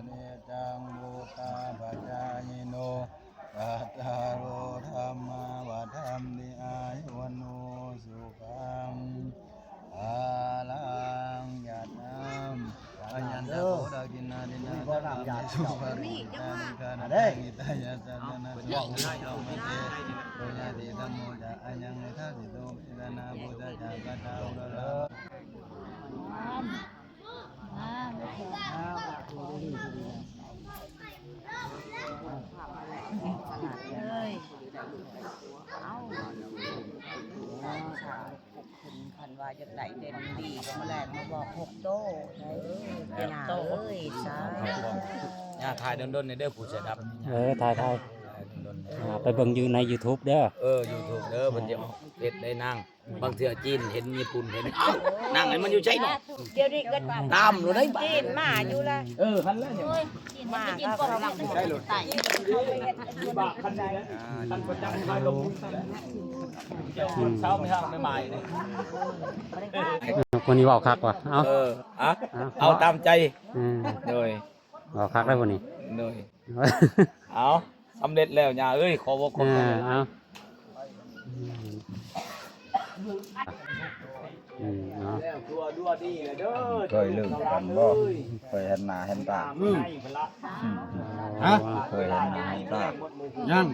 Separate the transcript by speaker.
Speaker 1: เนจังบุตาปัจจายิโนปัตตาโรธรรมาวัฏัมติอายุวโนสุขังอาลังยัตถังอัญญันตโสดากินาดินาตะกัมสุภาริตานิกานาอิตายาสัจนาสุโขโตมเตโรยะติธัมโมจะอัญญังเนทัสสิโตอิตานาบุตตะจักตาอุระระ
Speaker 2: เลยเอาคันว่าจะไหลเด่นดีก็มาแลกมาบอก6โต้ได้หนาเอ้ยสา
Speaker 3: ย่าถ่ายดนๆในเด้อผู้เสียดับ
Speaker 4: ถ่ายไปเบิ่งอยู่ใน YouTube เด้อ
Speaker 3: YouTube เด้อเพิ่นจะเฮ็ดได้นั่งบางเทื่อจีนเห็นญี่ปุ่นเห็นเอ้านั่งให้มันอยู่ใช่เนาะ
Speaker 2: เดี๋ยวนี้ก็
Speaker 3: ตามรู้ได้บ่
Speaker 2: จีนมาอยู่ละ
Speaker 3: คันแล้วเนี่ย
Speaker 2: มาก็กำลังใช้รถไต่
Speaker 3: บะคันนี้คันประจำคายลงเจ้าเช้าไม่ห้ามไม่หมายนี่
Speaker 4: คนนี้เว้าคักว่ะเอา
Speaker 3: เอาตามใจ
Speaker 4: อืม
Speaker 3: โดย
Speaker 4: เว้าคักได้บ่นี่
Speaker 3: โดยเอาสำเร็จแล้วย่าเอ้ยขอบอกขอบคุณ
Speaker 4: เอาเนาะ
Speaker 3: แล้วดัวดีเลยเด้อ
Speaker 1: เคยลืมกันบ่เคยเห็นหน้าเห็นตาเคยเห็นหน้าเห็นตา
Speaker 4: ยัง